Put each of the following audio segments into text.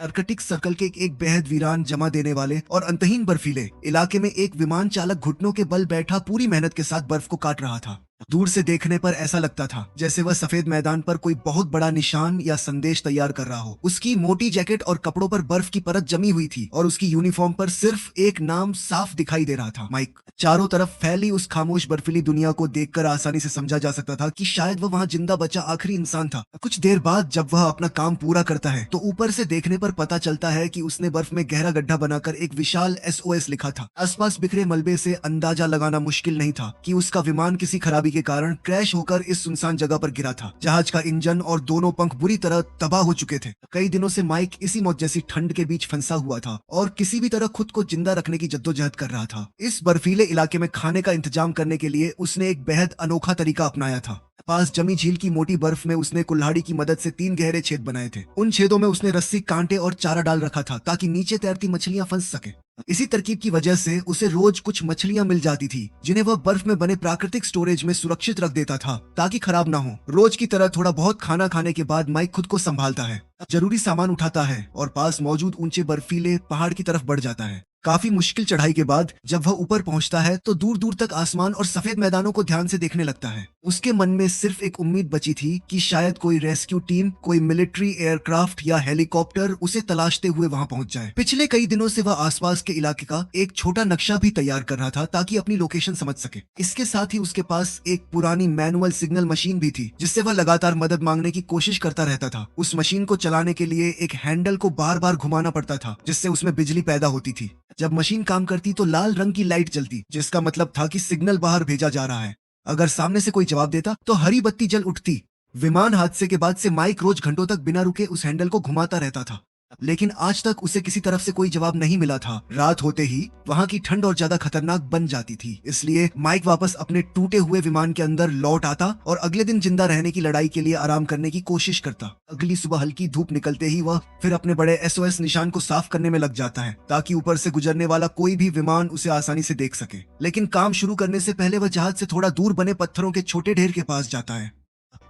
Arctic circle के एक बेहद वीरान, जमा देने वाले और अंतहीन बर्फीले इलाके में एक विमान चालक घुटनों के बल बैठा पूरी मेहनत के साथ बर्फ को काट रहा था। दूर से देखने पर ऐसा लगता था जैसे वह सफेद मैदान पर कोई बहुत बड़ा निशान या संदेश तैयार कर रहा हो। उसकी मोटी जैकेट और कपड़ों पर बर्फ की परत जमी हुई थी और उसकी यूनिफॉर्म पर सिर्फ एक नाम साफ दिखाई दे रहा था, माइक। चारों तरफ फैली उस खामोश बर्फीली दुनिया को देखकर आसानी से समझा जा सकता था कि शायद वह वहां जिंदा बचा आखिरी इंसान था। कुछ देर बाद जब वह अपना काम पूरा करता है तो ऊपर से देखने पर पता चलता है कि उसने बर्फ में गहरा गड्ढा बनाकर एक विशाल SOS लिखा था। आसपास बिखरे मलबे से अंदाजा लगाना मुश्किल नहीं था कि उसका विमान किसी खराबी के कारण क्रैश होकर इस सुनसान जगह पर गिरा था। जहाज का इंजन और दोनों पंख बुरी तरह तबाह हो चुके थे। कई दिनों से माइक इसी मौत जैसी ठंड के बीच फंसा हुआ था और किसी भी तरह खुद को जिंदा रखने की जद्दोजहद कर रहा था। इस बर्फीले इलाके में खाने का इंतजाम करने के लिए उसने एक बेहद अनोखा तरीका अपनाया था। पास जमी झील की मोटी बर्फ में उसने कुल्हाड़ी की मदद से 3 गहरे छेद बनाए थे। उन छेदों में उसने रस्सी, कांटे और चारा डाल रखा था ताकि नीचे तैरती मछलियां फंस सके। इसी तरकीब की वजह से उसे रोज कुछ मछलियां मिल जाती थी जिन्हें वह बर्फ में बने प्राकृतिक स्टोरेज में सुरक्षित रख देता था ताकि खराब ना हो। रोज की तरह थोड़ा बहुत खाना खाने के बाद माइक खुद को संभालता है, जरूरी सामान उठाता है और पास मौजूद ऊंचे बर्फीले पहाड़ की तरफ बढ़ जाता है। काफी मुश्किल चढ़ाई के बाद जब वह ऊपर पहुंचता है तो दूर दूर तक आसमान और सफेद मैदानों को ध्यान से देखने लगता है। उसके मन में सिर्फ एक उम्मीद बची थी कि शायद कोई रेस्क्यू टीम, कोई मिलिट्री एयरक्राफ्ट या हेलीकॉप्टर उसे तलाशते हुए वहां पहुंच जाए। पिछले कई दिनों से वह आसपास के इलाके का एक छोटा नक्शा भी तैयार कर रहा था ताकि अपनी लोकेशन समझ सके। इसके साथ ही उसके पास एक पुरानी मैनुअल सिग्नल मशीन भी थी जिससे वह लगातार मदद मांगने की कोशिश करता रहता था। उस मशीन को चलाने के लिए एक हैंडल को बार बार घुमाना पड़ता था जिससे उसमें बिजली पैदा होती थी। जब मशीन काम करती तो लाल रंग की लाइट जलती जिसका मतलब था कि सिग्नल बाहर भेजा जा रहा है। अगर सामने से कोई जवाब देता तो हरी बत्ती जल उठती। विमान हादसे के बाद से माइक रोज घंटों तक बिना रुके उस हैंडल को घुमाता रहता था, लेकिन आज तक उसे किसी तरफ से कोई जवाब नहीं मिला था। रात होते ही वहां की ठंड और ज्यादा खतरनाक बन जाती थी, इसलिए माइक वापस अपने टूटे हुए विमान के अंदर लौट आता और अगले दिन जिंदा रहने की लड़ाई के लिए आराम करने की कोशिश करता। अगली सुबह हल्की धूप निकलते ही वह फिर अपने बड़े SOS निशान को साफ करने में लग जाता है ताकि ऊपर से गुजरने वाला कोई भी विमान उसे आसानी से देख सके। लेकिन काम शुरू करने से पहले वह जहाज से थोड़ा दूर बने पत्थरों के छोटे ढेर के पास जाता है।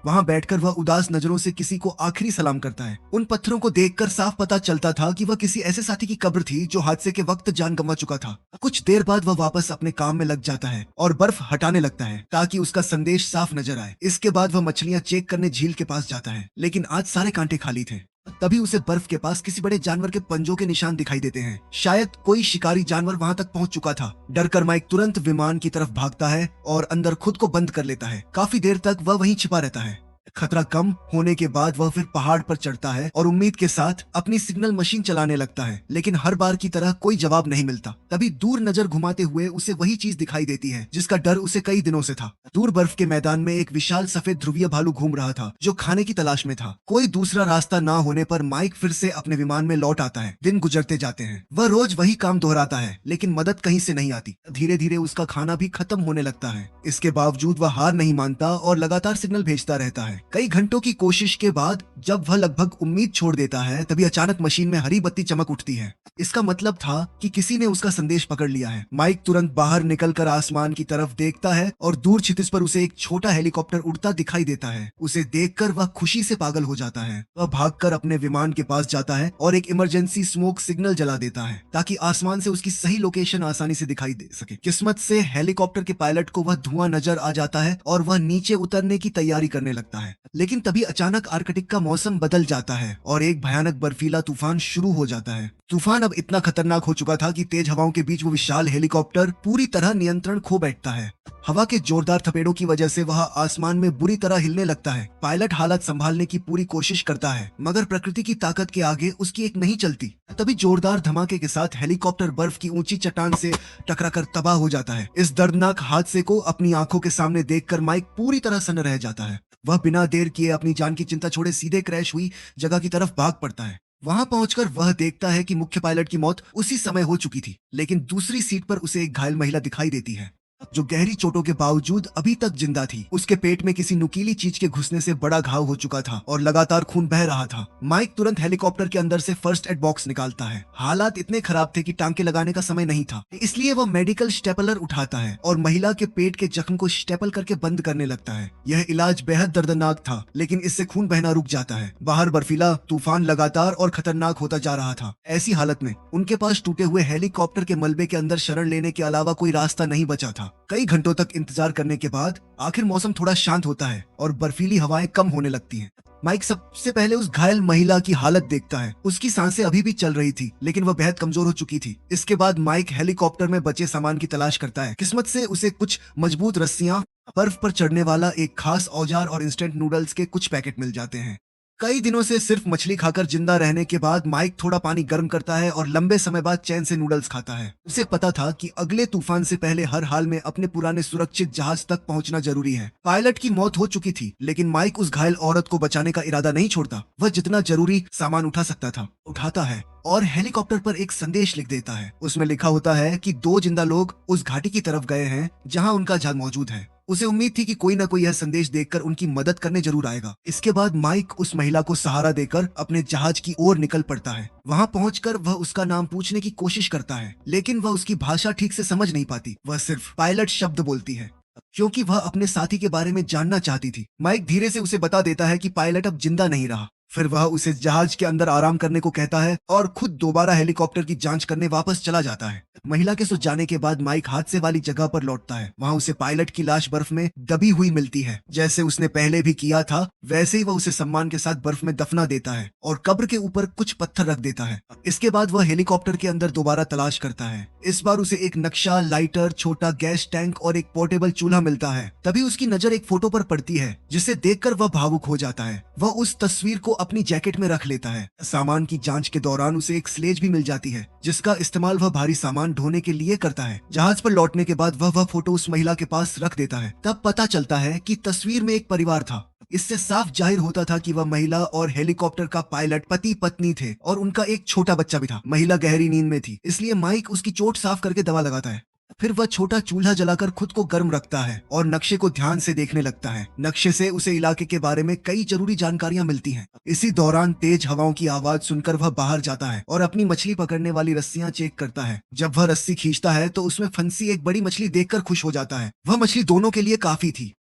वहां बैठकर वह उदास नजरों से किसी को आखिरी सलाम करता है। उन पत्थरों को देखकर साफ पता चलता था कि वह किसी ऐसे साथी की कब्र थी जो हादसे के वक्त जान गंवा चुका था। कुछ देर बाद वह वापस अपने काम में लग जाता है और बर्फ हटाने लगता है ताकि उसका संदेश साफ नजर आए। इसके बाद वह मछलियां चेक करने झील के पास जाता है, लेकिन आज सारे कांटे खाली थे। तभी उसे बर्फ के पास किसी बड़े जानवर के पंजों के निशान दिखाई देते हैं। शायद कोई शिकारी जानवर वहां तक पहुंच चुका था। डरकर माइक तुरंत विमान की तरफ भागता है और अंदर खुद को बंद कर लेता है। काफी देर तक वह वहीं छिपा रहता है। खतरा कम होने के बाद वह फिर पहाड़ पर चढ़ता है और उम्मीद के साथ अपनी सिग्नल मशीन चलाने लगता है, लेकिन हर बार की तरह कोई जवाब नहीं मिलता। तभी दूर नजर घुमाते हुए उसे वही चीज दिखाई देती है जिसका डर उसे कई दिनों से था। दूर बर्फ के मैदान में एक विशाल सफेद ध्रुवीय भालू घूम रहा था जो खाने की तलाश में था। कोई दूसरा रास्ता ना होने पर माइक फिर से अपने विमान में लौट आता है। दिन गुजरते जाते हैं, वह रोज वही काम दोहराता है, लेकिन मदद कहीं से नहीं आती। धीरे धीरे उसका खाना भी खत्म होने लगता है। इसके बावजूद वह हार नहीं मानता और लगातार सिग्नल भेजता रहता है। कई घंटों की कोशिश के बाद जब वह लगभग उम्मीद छोड़ देता है तभी अचानक मशीन में हरी बत्ती चमक उठती है। इसका मतलब था कि किसी ने उसका संदेश पकड़ लिया है। माइक तुरंत बाहर निकलकर आसमान की तरफ देखता है और दूर क्षितिज पर उसे एक छोटा हेलीकॉप्टर उड़ता दिखाई देता है। उसे देखकर वह खुशी से पागल हो जाता है। वह भागकर अपने विमान के पास जाता है और एक इमरजेंसी स्मोक सिग्नल जला देता है ताकि आसमान से उसकी सही लोकेशन आसानी से दिखाई दे सके। किस्मत से हेलीकॉप्टर के पायलट को वह धुआं नजर आ जाता है और वह नीचे उतरने की तैयारी करने लगता है, लेकिन तभी अचानक आर्कटिक का मौसम बदल जाता है और एक भयानक बर्फीला तूफान शुरू हो जाता है। तूफान अब इतना खतरनाक हो चुका था कि तेज हवाओं के बीच वो विशाल हेलीकॉप्टर पूरी तरह नियंत्रण खो बैठता है। हवा के जोरदार थपेड़ों की वजह से वह आसमान में बुरी तरह हिलने लगता है। पायलट हालत संभालने की पूरी कोशिश करता है, मगर प्रकृति की ताकत के आगे उसकी एक नहीं चलती। तभी जोरदार धमाके के साथ हेलीकॉप्टर बर्फ की ऊंची चट्टान से टकराकर तबाह हो जाता है। इस दर्दनाक हादसे को अपनी आंखों के सामने देखकर माइक पूरी तरह सन्न रह जाता है। वह बिना देर किए अपनी जान की चिंता छोड़े सीधे क्रैश हुई जगह की तरफ भाग पड़ता है। वहां पहुंचकर वह देखता है कि मुख्य पायलट की मौत उसी समय हो चुकी थी, लेकिन दूसरी सीट पर उसे एक घायल महिला दिखाई देती है। जो गहरी चोटों के बावजूद अभी तक जिंदा थी। उसके पेट में किसी नुकीली चीज के घुसने से बड़ा घाव हो चुका था और लगातार खून बह रहा था। माइक तुरंत हेलीकॉप्टर के अंदर से फर्स्ट एड बॉक्स निकालता है। हालात इतने खराब थे कि टांके लगाने का समय नहीं था, इसलिए वह मेडिकल स्टेपलर उठाता है और महिला के पेट के जख्म को स्टेपल करके बंद करने लगता है। यह इलाज बेहद दर्दनाक था, लेकिन इससे खून बहना रुक जाता है। बाहर बर्फीला तूफान लगातार और खतरनाक होता जा रहा था। ऐसी हालत में उनके पास टूटे हुए हेलीकॉप्टर के मलबे के अंदर शरण लेने के अलावा कोई रास्ता नहीं बचा था। कई घंटों तक इंतजार करने के बाद आखिर मौसम थोड़ा शांत होता है और बर्फीली हवाएं कम होने लगती हैं। माइक सबसे पहले उस घायल महिला की हालत देखता है। उसकी सांसें अभी भी चल रही थी, लेकिन वह बेहद कमजोर हो चुकी थी। इसके बाद माइक हेलीकॉप्टर में बचे सामान की तलाश करता है। किस्मत से उसे कुछ मजबूत रस्सियां, बर्फ पर चढ़ने वाला एक खास औजार और इंस्टेंट नूडल्स के कुछ पैकेट मिल जाते हैं। कई दिनों से सिर्फ मछली खाकर जिंदा रहने के बाद माइक थोड़ा पानी गर्म करता है और लंबे समय बाद चैन से नूडल्स खाता है। उसे पता था कि अगले तूफान से पहले हर हाल में अपने पुराने सुरक्षित जहाज तक पहुंचना जरूरी है। पायलट की मौत हो चुकी थी, लेकिन माइक उस घायल औरत को बचाने का इरादा नहीं छोड़ता। वह जितना जरूरी सामान उठा सकता था उठाता है और हेलीकॉप्टर पर एक संदेश लिख देता है। उसमें लिखा होता है कि 2 जिंदा लोग उस घाटी की तरफ गए हैं जहां उनका जहाज मौजूद है। उसे उम्मीद थी कि कोई न कोई यह संदेश देखकर उनकी मदद करने जरूर आएगा। इसके बाद माइक उस महिला को सहारा देकर अपने जहाज की ओर निकल पड़ता है। वहां पहुंचकर वह उसका नाम पूछने की कोशिश करता है, लेकिन वह उसकी भाषा ठीक से समझ नहीं पाती। वह सिर्फ पायलट शब्द बोलती है, क्योंकि वह अपने साथी के बारे में जानना चाहती थी। माइक धीरे से उसे बता देता है कि पायलट अब जिंदा नहीं रहा। फिर वह उसे जहाज के अंदर आराम करने को कहता है और खुद दोबारा हेलीकॉप्टर की जांच करने वापस चला जाता है। महिला के सुझ जाने के बाद माइक हादसे वाली जगह पर लौटता है। वहाँ उसे पायलट की लाश बर्फ में दबी हुई मिलती है। जैसे उसने पहले भी किया था, वैसे ही वह उसे सम्मान के साथ बर्फ में दफना देता है और कब्र के ऊपर कुछ पत्थर रख देता है। इसके बाद वह हेलीकॉप्टर के अंदर दोबारा तलाश करता है। इस बार उसे एक नक्शा, लाइटर, छोटा गैस टैंक और एक पोर्टेबल चूल्हा मिलता है। तभी उसकी नजर एक फोटो पर पड़ती है, जिसे देखकर वह भावुक हो जाता है। वह उस तस्वीर को अपनी जैकेट में रख लेता है। सामान की जांच के दौरान उसे एक स्लेज भी मिल जाती है, जिसका इस्तेमाल वह भारी सामान ढोने के लिए करता है। जहाज पर लौटने के बाद वह फोटो उस महिला के पास रख देता है। तब पता चलता है कि तस्वीर में एक परिवार था। इससे साफ जाहिर होता था कि वह महिला और हेलीकॉप्टर का पायलट पति पत्नी थे और उनका एक छोटा बच्चा भी था। महिला गहरी नींद में थी, इसलिए माइक उसकी चोट साफ करके दवा लगाता है। फिर वह छोटा चूल्हा जलाकर खुद को गर्म रखता है और नक्शे को ध्यान से देखने लगता है। नक्शे से उसे इलाके के बारे में कई जरूरी जानकारियां मिलती हैं। इसी दौरान तेज हवाओं की आवाज सुनकर वह बाहर जाता है और अपनी मछली पकड़ने वाली रस्सियां चेक करता है। जब वह रस्सी खींचता है तो उसमें फंसी एक बड़ी मछली देखकर खुश हो जाता है। वह मछली दोनों के लिए काफी थी।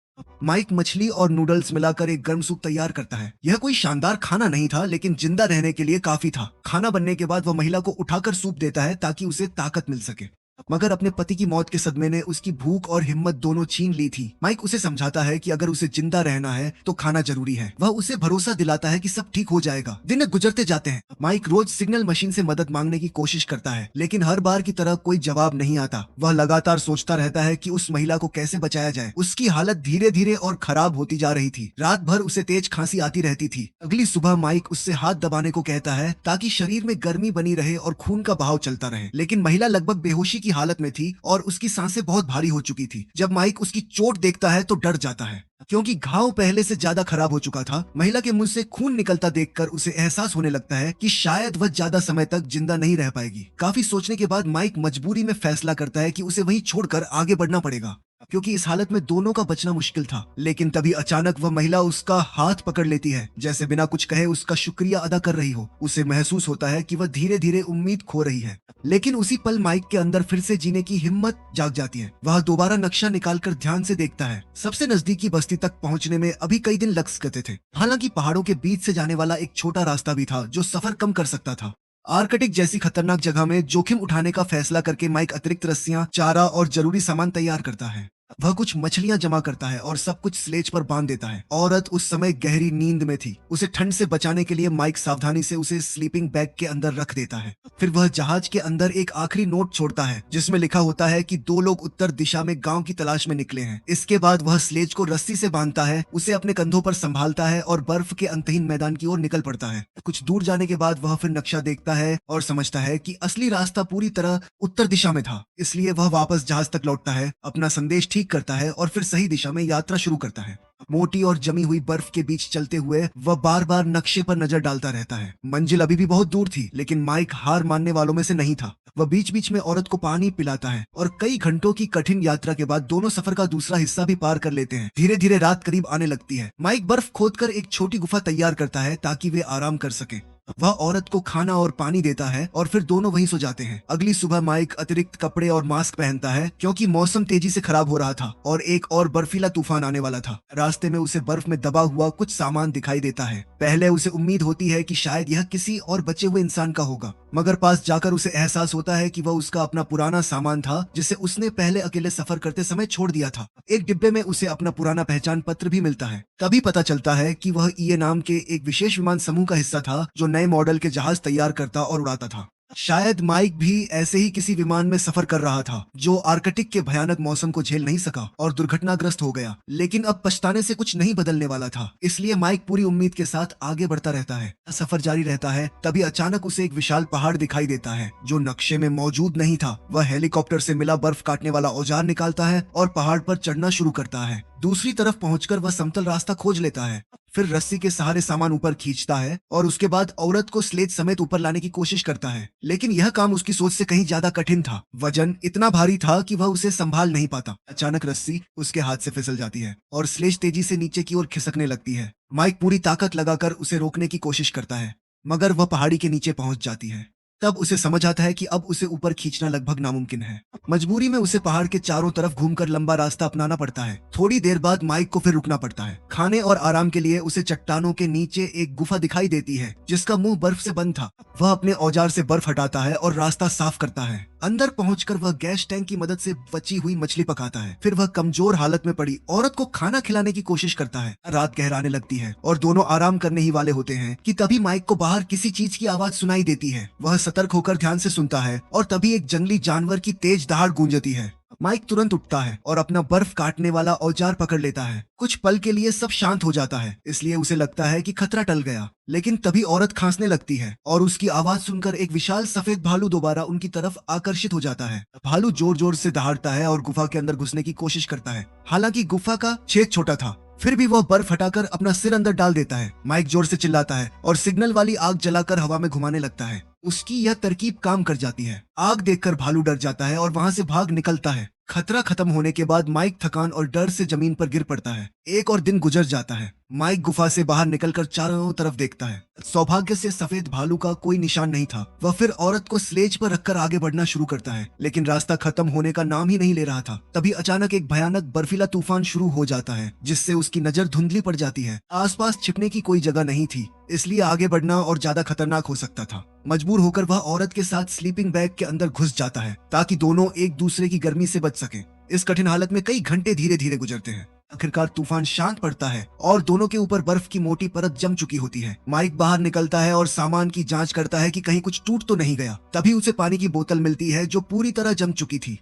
माइक मछली और नूडल्स मिलाकर एक गर्म सूप तैयार करता है। यह कोई शानदार खाना नहीं था, लेकिन जिंदा रहने के लिए काफी था। खाना बनने के बाद वह महिला को उठाकर सूप देता है ताकि उसे ताकत मिल सके। मगर अपने पति की मौत के सदमे ने उसकी भूख और हिम्मत दोनों छीन ली थी। माइक उसे समझाता है कि अगर उसे जिंदा रहना है तो खाना जरूरी है। वह उसे भरोसा दिलाता है कि सब ठीक हो जाएगा। दिन गुजरते जाते हैं। माइक रोज सिग्नल मशीन से मदद मांगने की कोशिश करता है, लेकिन हर बार की तरह कोई जवाब नहीं आता। वह लगातार सोचता रहता है कि उस महिला को कैसे बचाया जाए। उसकी हालत धीरे धीरे और खराब होती जा रही थी। रात भर उसे तेज खांसी आती रहती थी। अगली सुबह माइक उससे हाथ दबाने को कहता है ताकि शरीर में गर्मी बनी रहे और खून का बहाव चलता रहे, लेकिन महिला लगभग बेहोशी की हालत में थी और उसकी सांसें बहुत भारी हो चुकी थी। जब माइक उसकी चोट देखता है तो डर जाता है, क्योंकि घाव पहले से ज्यादा खराब हो चुका था। महिला के मुंह से खून निकलता देखकर उसे एहसास होने लगता है कि शायद वह ज्यादा समय तक जिंदा नहीं रह पाएगी। काफी सोचने के बाद माइक मजबूरी में फैसला करता है कि उसे वहीं छोड़कर आगे बढ़ना पड़ेगा, क्योंकि इस हालत में दोनों का बचना मुश्किल था। लेकिन तभी अचानक वह महिला उसका हाथ पकड़ लेती है, जैसे बिना कुछ कहे उसका शुक्रिया अदा कर रही हो। उसे महसूस होता है कि वह धीरे धीरे उम्मीद खो रही है, लेकिन उसी पल माइक के अंदर फिर से जीने की हिम्मत जाग जाती है। वह दोबारा नक्शा निकालकर ध्यान से देखता है। सबसे नजदीकी बस्ती तक पहुंचने में अभी कई दिन लग सकते थे। हालांकि पहाड़ों के बीच से जाने वाला एक छोटा रास्ता भी था जो सफर कम कर सकता था। आर्कटिक जैसी खतरनाक जगह में जोखिम उठाने का फैसला करके माइक अतिरिक्त रस्सियां, चारा और जरूरी सामान तैयार करता है। वह कुछ मछलियां जमा करता है और सब कुछ स्लेज पर बांध देता है। औरत उस समय गहरी नींद में थी। उसे ठंड से बचाने के लिए माइक सावधानी से उसे स्लीपिंग बैग के अंदर रख देता है। फिर वह जहाज के अंदर एक आखिरी नोट छोड़ता है, जिसमें लिखा होता है कि 2 लोग उत्तर दिशा में गांव की तलाश में निकले हैं। इसके बाद वह स्लेज को रस्सी से बांधता है, उसे अपने कंधों पर संभालता है और बर्फ के अंतहीन मैदान की ओर निकल पड़ता है। कुछ दूर जाने के बाद वह फिर नक्शा देखता है और समझता है कि असली रास्ता पूरी तरह उत्तर दिशा में था। इसलिए वह वापस जहाज तक लौटता है, अपना संदेश ठीक करता है और फिर सही दिशा में यात्रा शुरू करता है। मोटी और जमी हुई बर्फ के बीच चलते हुए वह बार बार नक्शे पर नजर डालता रहता है। मंजिल अभी भी बहुत दूर थी, लेकिन माइक हार मानने वालों में से नहीं था। वह बीच बीच में औरत को पानी पिलाता है और कई घंटों की कठिन यात्रा के बाद दोनों सफर का दूसरा हिस्सा भी पार कर लेते हैं। धीरे धीरे रात करीब आने लगती है। माइक बर्फ खोदकर एक छोटी गुफा तैयार करता है ताकि वे आराम कर सके। वह औरत को खाना और पानी देता है और फिर दोनों वहीं सो जाते हैं। अगली सुबह माइक अतिरिक्त कपड़े और मास्क पहनता है क्योंकि मौसम तेजी से खराब हो रहा था और एक और बर्फीला तूफान आने वाला था। रास्ते में उसे बर्फ में दबा हुआ कुछ सामान दिखाई देता है। पहले उसे उम्मीद होती है कि शायद यह किसी और बचे हुए इंसान का होगा, मगर पास जाकर उसे एहसास होता है कि वह उसका अपना पुराना सामान था जिसे उसने पहले अकेले सफर करते समय छोड़ दिया था। एक डिब्बे में उसे अपना पुराना पहचान पत्र भी मिलता है। तभी पता चलता है कि वह ईए नाम के एक विशेष विमान समूह का हिस्सा था जो नए मॉडल के जहाज तैयार करता और उड़ाता था। शायद माइक भी ऐसे ही किसी विमान में सफर कर रहा था जो आर्कटिक के भयानक मौसम को झेल नहीं सका और दुर्घटनाग्रस्त हो गया। लेकिन अब पछताने से कुछ नहीं बदलने वाला था, इसलिए माइक पूरी उम्मीद के साथ आगे बढ़ता रहता है। सफर जारी रहता है। तभी अचानक उसे एक विशाल पहाड़ दिखाई देता है जो नक्शे में मौजूद नहीं था। वह हेलीकॉप्टर से मिला बर्फ काटने वाला औजार निकालता है और पहाड़ पर चढ़ना शुरू करता है। दूसरी तरफ पहुंचकर वह समतल रास्ता खोज लेता है, फिर रस्सी के सहारे सामान ऊपर खींचता है और उसके बाद औरत को स्लेज समेत ऊपर लाने की कोशिश करता है। लेकिन यह काम उसकी सोच से कहीं ज्यादा कठिन था। वजन इतना भारी था कि वह उसे संभाल नहीं पाता। अचानक रस्सी उसके हाथ से फिसल जाती है और स्लेज तेजी से नीचे की ओर खिसकने लगती है। माइक पूरी ताकत लगाकर उसे रोकने की कोशिश करता है, मगर वह पहाड़ी के नीचे पहुंच जाती है। तब उसे समझ आता है कि अब उसे ऊपर खींचना लगभग नामुमकिन है। मजबूरी में उसे पहाड़ के चारों तरफ घूमकर लंबा रास्ता अपनाना पड़ता है। थोड़ी देर बाद माइक को फिर रुकना पड़ता है। खाने और आराम के लिए उसे चट्टानों के नीचे एक गुफा दिखाई देती है जिसका मुंह बर्फ से बंद था। वह अपने औजार से बर्फ हटाता है और रास्ता साफ करता है। अंदर पहुंचकर वह गैस टैंक की मदद से बची हुई मछली पकाता है। फिर वह कमजोर हालत में पड़ी औरत को खाना खिलाने की कोशिश करता है। रात गहराने लगती है और दोनों आराम करने ही वाले होते हैं कि तभी माइक को बाहर किसी चीज की आवाज सुनाई देती है। वह सतर्क होकर ध्यान से सुनता है और तभी एक जंगली जानवर की तेज दहाड़ गूंजती है। माइक तुरंत उठता है और अपना बर्फ काटने वाला औजार पकड़ लेता है। कुछ पल के लिए सब शांत हो जाता है, इसलिए उसे लगता है कि खतरा टल गया। लेकिन तभी औरत खांसने लगती है और उसकी आवाज सुनकर एक विशाल सफेद भालू दोबारा उनकी तरफ आकर्षित हो जाता है। भालू जोर जोर से दहाड़ता है और गुफा के अंदर घुसने की कोशिश करता है। हालांकि गुफा का छेद छोटा था, फिर भी वह बर्फ हटाकर अपना सिर अंदर डाल देता है। माइक जोर से चिल्लाता है और सिग्नल वाली आग जलाकर हवा में घुमाने लगता है। उसकी यह तरकीब काम कर जाती है। आग देखकर भालू डर जाता है और वहां से भाग निकलता है। खतरा खत्म होने के बाद माइक थकान और डर से जमीन पर गिर पड़ता है। एक और दिन गुजर जाता है। माइक गुफा से बाहर निकलकर चारों तरफ देखता है। सौभाग्य से सफेद भालू का कोई निशान नहीं था। वह फिर औरत को स्लेज पर रखकर आगे बढ़ना शुरू करता है, लेकिन रास्ता खत्म होने का नाम ही नहीं ले रहा था। तभी अचानक एक भयानक बर्फीला तूफान शुरू हो जाता है जिससे उसकी नजर धुंधली पड़ जाती है। आसपास छिपने की कोई जगह नहीं थी, इसलिए आगे बढ़ना और ज्यादा खतरनाक हो सकता था। मजबूर होकर वह औरत के साथ स्लीपिंग बैग के अंदर घुस जाता है ताकि दोनों एक दूसरे की गर्मी से बच सकें। इस कठिन हालत में कई घंटे धीरे धीरे गुजरते हैं। आखिरकार तूफान शांत पड़ता है और दोनों के ऊपर बर्फ की मोटी परत जम चुकी होती है। माइक बाहर निकलता है और सामान की जांच करता है कि कहीं कुछ टूट तो नहीं गया। तभी उसे पानी की बोतल मिलती है जो पूरी तरह जम चुकी थी।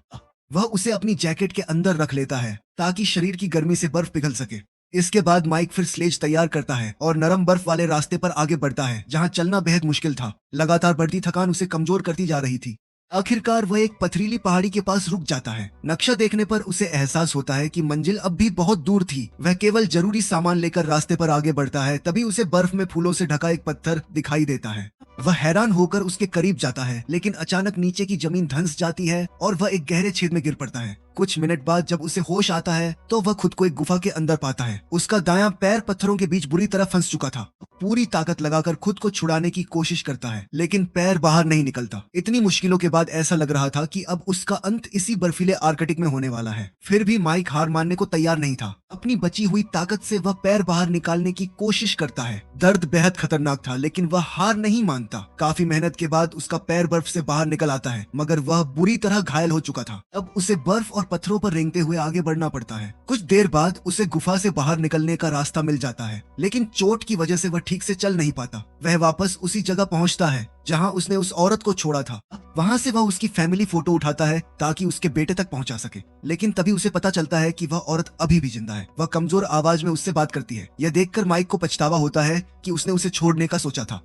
वह उसे अपनी जैकेट के अंदर रख लेता है ताकि शरीर की गर्मी से बर्फ पिघल सके। इसके बाद माइक फिर स्लेज तैयार करता है और नरम बर्फ वाले रास्ते पर आगे बढ़ता है जहां चलना बेहद मुश्किल था। लगातार बढ़ती थकान उसे कमजोर करती जा रही थी। आखिरकार वह एक पथरीली पहाड़ी के पास रुक जाता है। नक्शा देखने पर उसे एहसास होता है कि मंजिल अब भी बहुत दूर थी। वह केवल जरूरी सामान लेकर रास्ते पर आगे बढ़ता है। तभी उसे बर्फ में फूलों से ढका एक पत्थर दिखाई देता है। वह हैरान होकर उसके करीब जाता है, लेकिन अचानक नीचे की जमीन धंस जाती है और वह एक गहरे छेद में गिर पड़ता है। कुछ मिनट बाद जब उसे होश आता है तो वह खुद को एक गुफा के अंदर पाता है। उसका दायां पैर पत्थरों के बीच बुरी तरह फंस चुका था। पूरी ताकत लगाकर खुद को छुड़ाने की कोशिश करता है, लेकिन पैर बाहर नहीं निकलता। इतनी मुश्किलों के बाद ऐसा लग रहा था कि अब उसका अंत इसी बर्फीले आर्कटिक में होने वाला है। फिर भी माइक हार मानने को तैयार नहीं था। अपनी बची हुई ताकत से वह पैर बाहर निकालने की कोशिश करता है। दर्द बेहद खतरनाक था, लेकिन वह हार नहीं मानता। काफी मेहनत के बाद उसका पैर बर्फ से बाहर निकल आता है, मगर वह बुरी तरह घायल हो चुका था। अब उसे बर्फ और पत्थरों पर रेंगते हुए आगे बढ़ना पड़ता है। कुछ देर बाद उसे गुफा से बाहर निकलने का रास्ता मिल जाता है, लेकिन चोट की वजह से वह ठीक से चल नहीं पाता। वह वापस उसी जगह पहुंचता है जहां उसने उस औरत को छोड़ा था। वहां से वह उसकी फैमिली फोटो उठाता है ताकि उसके बेटे तक पहुंचा सके, लेकिन तभी उसे पता चलता है कि वह औरत अभी भी जिंदा है। वह कमजोर आवाज में उससे बात करती है। यह देखकर माइक को पछतावा होता है कि उसने उसे छोड़ने का सोचा था।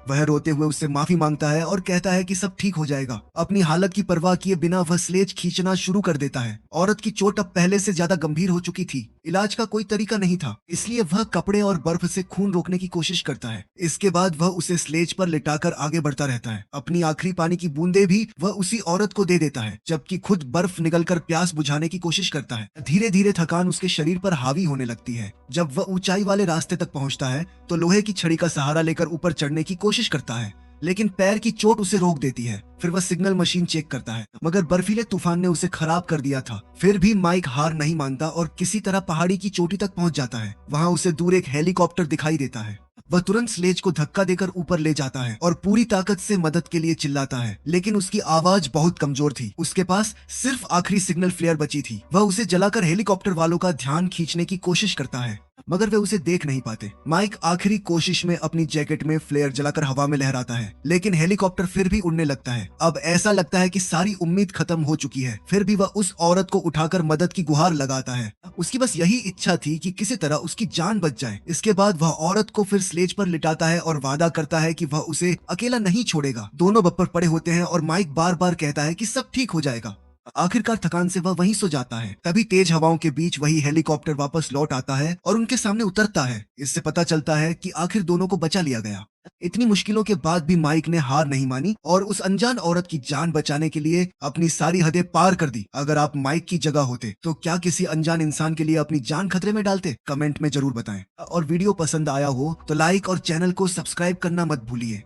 वह रोते हुए उससे माफी मांगता है और कहता है कि सब ठीक हो जाएगा। अपनी हालत की परवाह किए बिना वह स्लेज खींचना शुरू कर देता है। औरत की चोट अब पहले से ज्यादा गंभीर हो चुकी थी। इलाज का कोई तरीका नहीं था, इसलिए वह कपड़े और बर्फ से खून रोकने की कोशिश करता है। इसके बाद वह उसे स्लेज पर लिटाकर आगे बढ़ता रहता है। अपनी आखिरी पानी की बूंदे भी वह उसी औरत को दे देता है, जबकि खुद बर्फ निगलकर प्यास बुझाने की कोशिश करता है। धीरे धीरे थकान उसके शरीर पर हावी होने लगती है। जब वह ऊंचाई वाले रास्ते तक पहुंचता है तो लोहे की छड़ी का सहारा लेकर ऊपर चढ़ने की कोशिश करता है, लेकिन पैर की चोट उसे रोक देती है। फिर वह सिग्नल मशीन चेक करता है, मगर बर्फीले तूफान ने उसे खराब कर दिया था। फिर भी माइक हार नहीं मानता और किसी तरह पहाड़ी की चोटी तक पहुंच जाता है। वहां उसे दूर एक हेलीकॉप्टर दिखाई देता है। वह तुरंत स्लेज को धक्का देकर ऊपर ले जाता है और पूरी ताकत से मदद के लिए चिल्लाता है, लेकिन उसकी आवाज बहुत कमजोर थी। उसके पास सिर्फ आखिरी सिग्नल फ्लेयर बची थी। वह उसे जलाकर हेलीकॉप्टर वालों का ध्यान खींचने की कोशिश करता है, मगर वे उसे देख नहीं पाते। माइक आखिरी कोशिश में अपनी जैकेट में फ्लेयर जलाकर हवा में लहराता है, लेकिन हेलीकॉप्टर फिर भी उड़ने लगता है। अब ऐसा लगता है कि सारी उम्मीद खत्म हो चुकी है। फिर भी वह उस औरत को उठाकर मदद की गुहार लगाता है। उसकी बस यही इच्छा थी कि किसी तरह उसकी जान बच जाए। इसके बाद वह औरत को फिर स्लेज पर लिटाता है और वादा करता है कि वह उसे अकेला नहीं छोड़ेगा। दोनों बप्पर पड़े होते हैं और माइक बार बार कहता है कि सब ठीक हो जाएगा। आखिरकार थकान से वह वहीं सो जाता है। तभी तेज हवाओं के बीच वही हेलीकॉप्टर वापस लौट आता है और उनके सामने उतरता है। इससे पता चलता है कि आखिर दोनों को बचा लिया गया। इतनी मुश्किलों के बाद भी माइक ने हार नहीं मानी और उस अनजान औरत की जान बचाने के लिए अपनी सारी हदें पार कर दी। अगर आप माइक की जगह होते तो क्या किसी अनजान इंसान के लिए अपनी जान खतरे में डालते? कमेंट में जरूर बताएं। और वीडियो पसंद आया हो तो लाइक और चैनल को सब्सक्राइब करना मत भूलिए।